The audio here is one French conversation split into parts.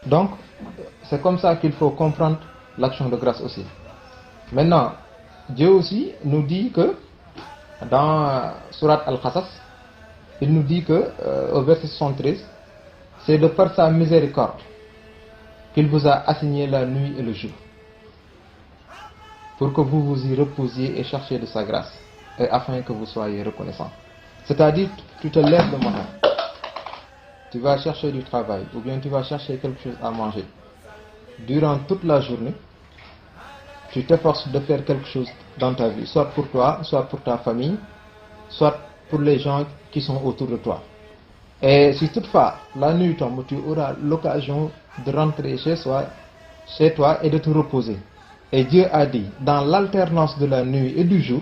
Donc, c'est comme ça qu'il faut comprendre l'action de grâce aussi. Maintenant, Dieu aussi nous dit que dans Surat Al-Qasas, il nous dit que au verset 73, c'est de par sa miséricorde qu'il vous a assigné la nuit et le jour, pour que vous vous y reposiez et cherchiez de sa grâce, et afin que vous soyez reconnaissants. C'est-à-dire, tu te lèves le matin, tu vas chercher du travail, ou bien tu vas chercher quelque chose à manger. Durant toute la journée, tu t'efforces de faire quelque chose dans ta vie, soit pour toi, soit pour ta famille, soit pour les gens qui sont autour de toi. Et si toutefois la nuit tombe, tu auras l'occasion de rentrer chez toi et de te reposer. Et Dieu a dit, dans l'alternance de la nuit et du jour,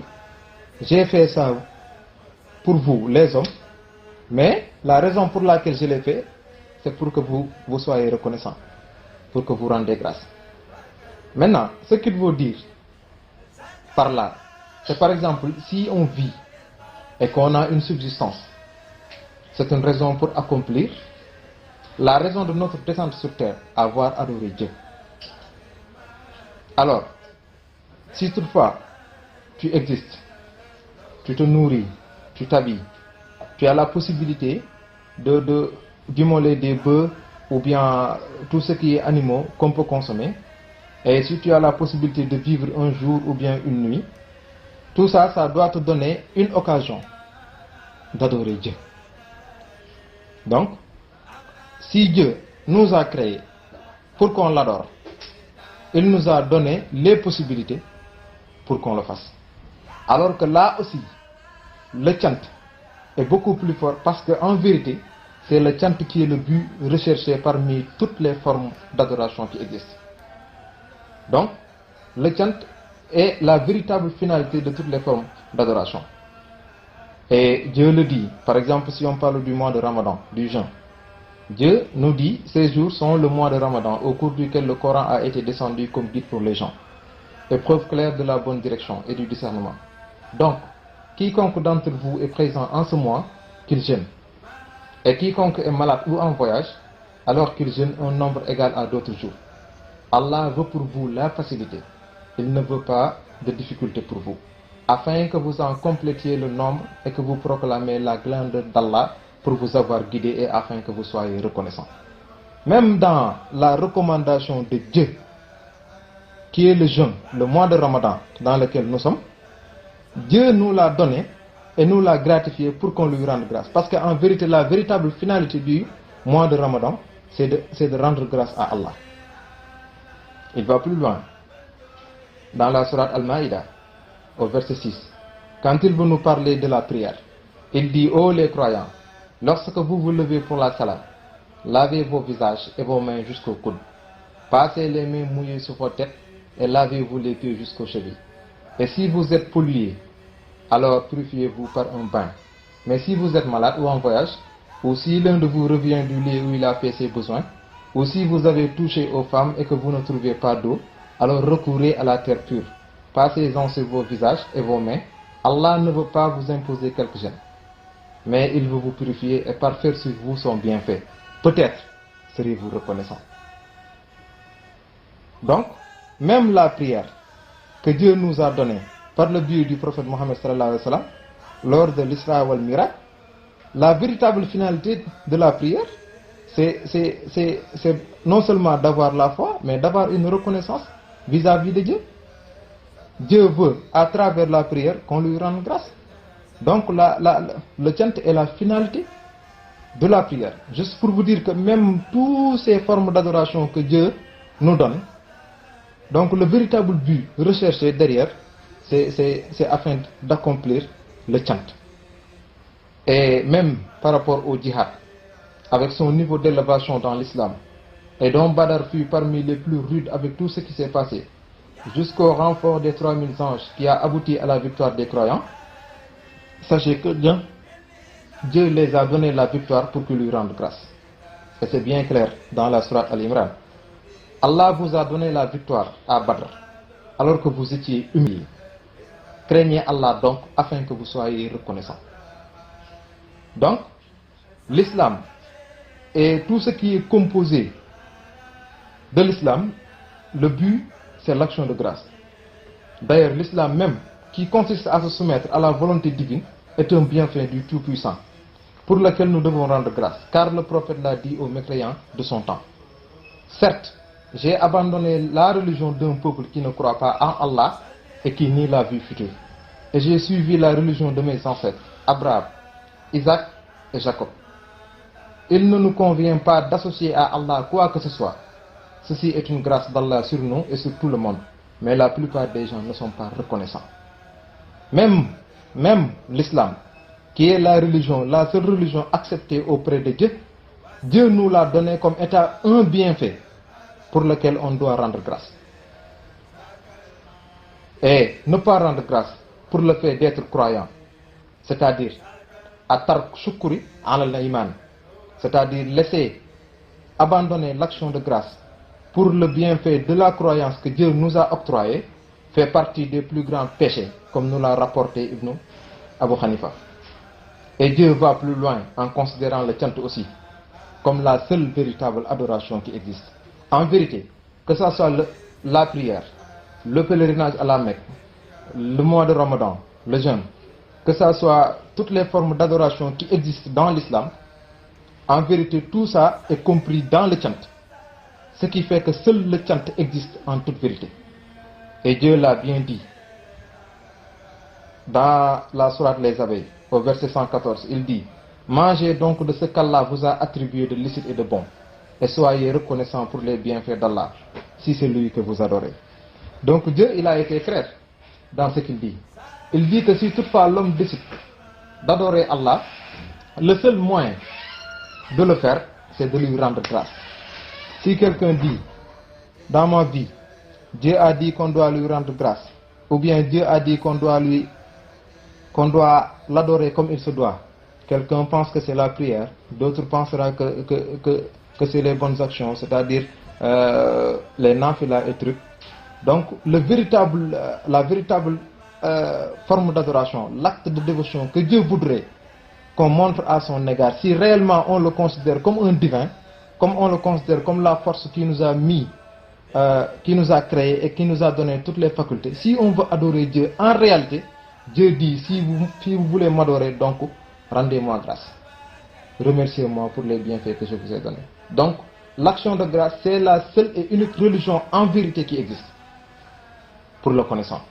j'ai fait ça pour vous, les hommes, mais la raison pour laquelle je l'ai fait, c'est pour que vous soyez reconnaissants, pour que vous rendez grâce. Maintenant, ce qu'il veut dire par là, c'est par exemple, si on vit et qu'on a une subsistance, c'est une raison pour accomplir la raison de notre descente sur terre, avoir adoré Dieu. Alors, si toutefois tu existes, tu te nourris, tu t'habilles, tu as la possibilité d'immoler des bœufs ou bien tout ce qui est animaux qu'on peut consommer, et si tu as la possibilité de vivre un jour ou bien une nuit, tout ça, ça doit te donner une occasion d'adorer Dieu. Donc, si Dieu nous a créés pour qu'on l'adore, il nous a donné les possibilités pour qu'on le fasse. Alors que là aussi, le chant est beaucoup plus fort, parce qu'en vérité, c'est le chant qui est le but recherché parmi toutes les formes d'adoration qui existent. Donc, le chant est la véritable finalité de toutes les formes d'adoration. Et Dieu le dit, par exemple, si on parle du mois de Ramadan, du jeûne, Dieu nous dit, ces jours sont le mois de Ramadan, au cours duquel le Coran a été descendu comme guide pour les gens, et preuve claire de la bonne direction et du discernement. Donc, quiconque d'entre vous est présent en ce mois, qu'il jeûne. Et quiconque est malade ou en voyage, alors qu'il jeûne un nombre égal à d'autres jours. Allah veut pour vous la facilité. Il ne veut pas de difficulté pour vous, afin que vous en complétiez le nombre et que vous proclamez la grandeur d'Allah pour vous avoir guidé et afin que vous soyez reconnaissants. Même dans la recommandation de Dieu, qui est le jeûne, le mois de Ramadan dans lequel nous sommes, Dieu nous l'a donné et nous l'a gratifié pour qu'on lui rende grâce. Parce qu'en vérité, la véritable finalité du mois de Ramadan, c'est de rendre grâce à Allah. Il va plus loin. Dans la sourate Al-Maïda, au verset 6, quand il veut nous parler de la prière, il dit, ô les croyants, lorsque vous vous levez pour la salat, lavez vos visages et vos mains jusqu'au coude. Passez les mains mouillées sur vos têtes et lavez-vous les pieds jusqu'aux chevilles. Et si vous êtes pollué, alors purifiez-vous par un bain. Mais si vous êtes malade ou en voyage, ou si l'un de vous revient du lieu où il a fait ses besoins, ou si vous avez touché aux femmes et que vous ne trouvez pas d'eau, alors recourez à la terre pure. Passez-en sur vos visages et vos mains. Allah ne veut pas vous imposer quelque gêne, mais il veut vous purifier et parfaire sur vous son bienfait. Peut-être serez-vous reconnaissant. Donc, même la prière que Dieu nous a donnée par le biais du prophète Mohammed sallallahu alayhi wa sallam, lors de l'Isra wal Miraj, la véritable finalité de la prière, c'est non seulement d'avoir la foi, mais d'avoir une reconnaissance vis-à-vis de Dieu. Dieu veut, à travers la prière, qu'on lui rende grâce. Donc le chant est la finalité de la prière. Juste pour vous dire que même toutes ces formes d'adoration que Dieu nous donne, donc le véritable but recherché derrière, c'est afin d'accomplir le chant. Et même par rapport au djihad, avec son niveau d'élévation dans l'islam, et dont Badr fut parmi les plus rudes avec tout ce qui s'est passé, jusqu'au renfort des 3000 anges qui a abouti à la victoire des croyants, sachez que Dieu les a donné la victoire pour qu'ils lui rendent grâce. Et c'est bien clair dans la sourate Al-Imran. Allah vous a donné la victoire à Badr, alors que vous étiez humiliés. Craignez Allah donc, afin que vous soyez reconnaissants. Donc, l'islam et tout ce qui est composé de l'islam, le but, c'est l'action de grâce. D'ailleurs, l'islam même, qui consiste à se soumettre à la volonté divine, est un bienfait du Tout-Puissant, pour lequel nous devons rendre grâce, car le prophète l'a dit aux mécréants de son temps. Certes, j'ai abandonné la religion d'un peuple qui ne croit pas en Allah et qui nie la vie future. Et j'ai suivi la religion de mes ancêtres, Abraham, Isaac et Jacob. Il ne nous convient pas d'associer à Allah quoi que ce soit. Ceci est une grâce d'Allah sur nous et sur tout le monde. Mais la plupart des gens ne sont pas reconnaissants. Même l'islam, qui est la seule religion acceptée auprès de Dieu, Dieu nous l'a donné comme état un bienfait pour lequel on doit rendre grâce. Et ne pas rendre grâce pour le fait d'être croyant, c'est-à-dire atar shukuri ala iman, c'est-à-dire laisser abandonner l'action de grâce pour le bienfait de la croyance que Dieu nous a octroyé, fait partie des plus grands péchés, comme nous l'a rapporté Ibn Abu Hanifa. Et Dieu va plus loin en considérant le chant aussi comme la seule véritable adoration qui existe. En vérité, que ce soit la prière, le pèlerinage à la Mecque, le mois de Ramadan, le jeûne, que ce soit toutes les formes d'adoration qui existent dans l'islam, en vérité tout ça est compris dans le chant. Ce qui fait que seul le chant existe en toute vérité. Et Dieu l'a bien dit dans la sourate Les Abeilles, au verset 114, il dit: mangez donc de ce qu'Allah vous a attribué de licite et de bon, et soyez reconnaissants pour les bienfaits d'Allah, si c'est lui que vous adorez. Donc Dieu, il a été clair dans ce qu'il dit. Il dit que si toutefois l'homme décide d'adorer Allah, le seul moyen de le faire, c'est de lui rendre grâce. Si quelqu'un dit, dans ma vie, Dieu a dit qu'on doit lui rendre grâce, ou bien Dieu a dit qu'on doit l'adorer comme il se doit, quelqu'un pense que c'est la prière, d'autres penseront que c'est les bonnes actions, c'est-à-dire les nafilas et trucs. Donc la véritable forme d'adoration, l'acte de dévotion que Dieu voudrait qu'on montre à son égard, si réellement on le considère comme un divin, comme on le considère comme la force qui nous a mis, qui nous a créé et qui nous a donné toutes les facultés, si on veut adorer Dieu, en réalité, Dieu dit, si vous voulez m'adorer, donc rendez-moi grâce. Remerciez-moi pour les bienfaits que je vous ai donnés. Donc, l'action de grâce, c'est la seule et unique religion en vérité qui existe pour le connaissant.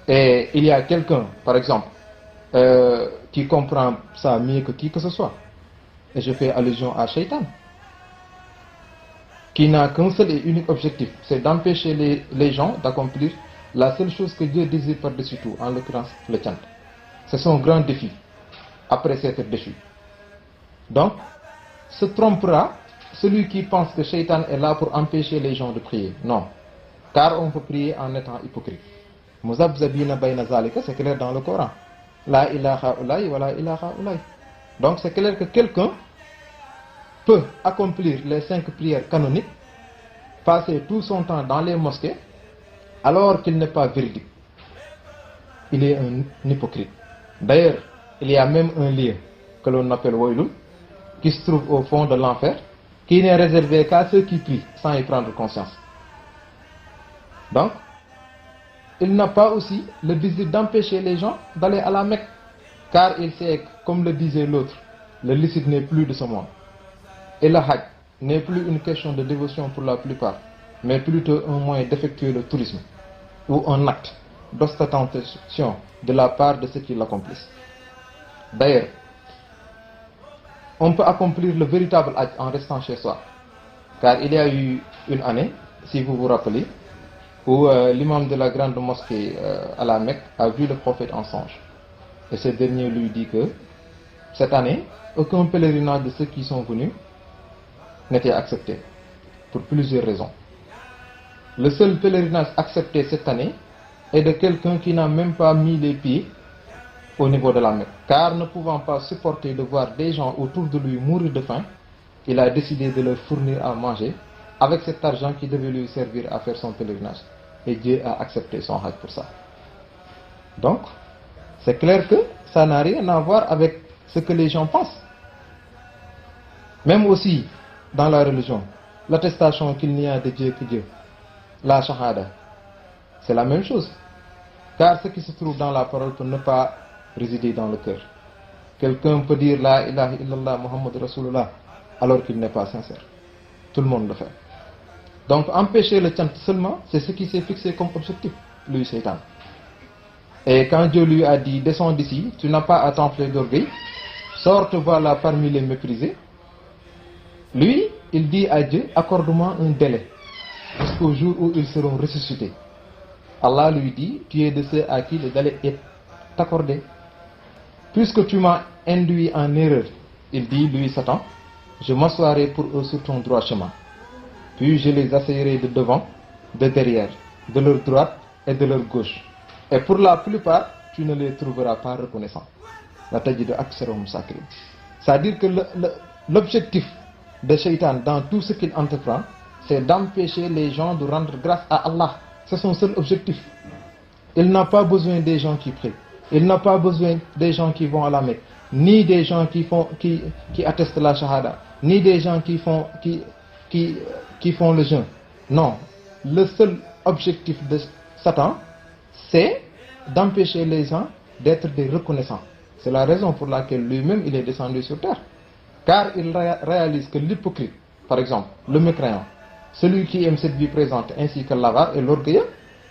Et il y a quelqu'un, par exemple, qui comprend ça mieux que qui que ce soit. Et je fais allusion à Shaitan, qui n'a qu'un seul et unique objectif, c'est d'empêcher les gens d'accomplir la seule chose que Dieu désire par-dessus tout, en l'occurrence le chant. C'est son grand défi, après s'être déchu. Donc, se trompera celui qui pense que Shaitan est là pour empêcher les gens de prier. Non, car on peut prier en étant hypocrite. Muzabzabina bayna zalika, c'est clair dans le Coran. La ilaha ulai wa la ilaha ulai. Donc c'est clair que quelqu'un peut accomplir les 5 prières canoniques, passer tout son temps dans les mosquées, alors qu'il n'est pas véridique. Il est un hypocrite. D'ailleurs, il y a même un lieu que l'on appelle Wailul, qui se trouve au fond de l'enfer, qui n'est réservé qu'à ceux qui prient sans y prendre conscience. Donc, il n'a pas aussi le désir d'empêcher les gens d'aller à la Mecque, car il sait, comme le disait l'autre, le licite n'est plus de ce monde. Et le Hajj n'est plus une question de dévotion pour la plupart, mais plutôt un moyen d'effectuer le tourisme, ou un acte d'ostentation de la part de ceux qui l'accomplissent. D'ailleurs, on peut accomplir le véritable Hajj en restant chez soi, car il y a eu une année, si vous vous rappelez, où l'imam de la grande mosquée à la Mecque a vu le prophète en songe. Et ce dernier lui dit que cette année, aucun pèlerinage de ceux qui sont venus n'était accepté, pour plusieurs raisons. Le seul pèlerinage accepté cette année est de quelqu'un qui n'a même pas mis les pieds au niveau de la Mecque. Car ne pouvant pas supporter de voir des gens autour de lui mourir de faim, il a décidé de leur fournir à manger avec cet argent qui devait lui servir à faire son pèlerinage. Et Dieu a accepté son hajj pour ça. Donc, c'est clair que ça n'a rien à voir avec ce que les gens pensent. Même aussi, dans la religion, l'attestation qu'il n'y a de Dieu que Dieu, la shahada, c'est la même chose. Car ce qui se trouve dans la parole peut ne pas résider dans le cœur. Quelqu'un peut dire la ilaha illallah Muhammad Rasulullah alors qu'il n'est pas sincère. Tout le monde le fait. Donc empêcher le chant seulement, c'est ce qui s'est fixé comme objectif, lui Satan. Et quand Dieu lui a dit descends d'ici, tu n'as pas à t'enfler d'orgueil, sors te voilà parmi les méprisés, lui, il dit à Dieu, accorde-moi un délai jusqu'au jour où ils seront ressuscités. Allah lui dit, tu es de ceux à qui le délai est accordé. Puisque tu m'as induit en erreur, il dit, lui Satan, je m'assoirai pour eux sur ton droit chemin. Puis je les asseillerai de devant, de derrière, de leur droite et de leur gauche. Et pour la plupart, tu ne les trouveras pas reconnaissants. C'est-à-dire que l'objectif de Shaitan dans tout ce qu'il entreprend, c'est d'empêcher les gens de rendre grâce à Allah. C'est son seul objectif. Il n'a pas besoin des gens qui prient. Il n'a pas besoin des gens qui vont à la Mecque, ni des gens qui attestent la shahada, ni des gens qui font le jeûne. Non. Le seul objectif de Satan, c'est d'empêcher les gens d'être des reconnaissants. C'est la raison pour laquelle lui-même il est descendu sur terre. Car il réalise que l'hypocrite, par exemple, le mécréant, celui qui aime cette vie présente ainsi que l'avare et l'orgueilleux,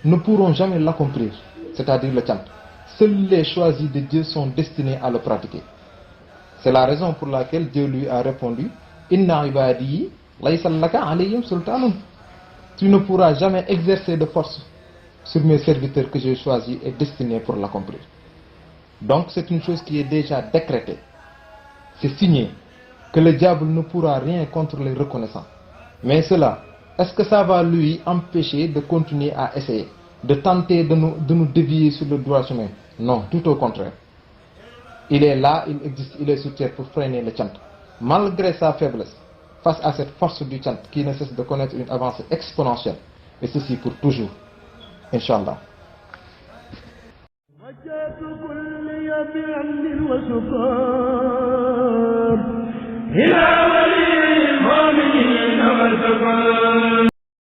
ne pourront jamais l'accomplir, c'est-à-dire le chant. Seuls les choisis de Dieu sont destinés à le pratiquer. C'est la raison pour laquelle Dieu lui a répondu Inna ibadi laysa laka alayhim sultanun. Tu ne pourras jamais exercer de force sur mes serviteurs que j'ai choisis et destinés pour l'accomplir. Donc c'est une chose qui est déjà décrétée. C'est signé que le diable ne pourra rien contre les reconnaissants. Mais cela, est-ce que ça va lui empêcher de continuer à essayer, de tenter de nous dévier sur le droit chemin? Non, tout au contraire. Il est là, il existe, il est sur terre pour freiner le chant. Malgré sa faiblesse, face à cette force du chant qui ne cesse de connaître une avancée exponentielle, et ceci pour toujours. Inch'Allah. إلى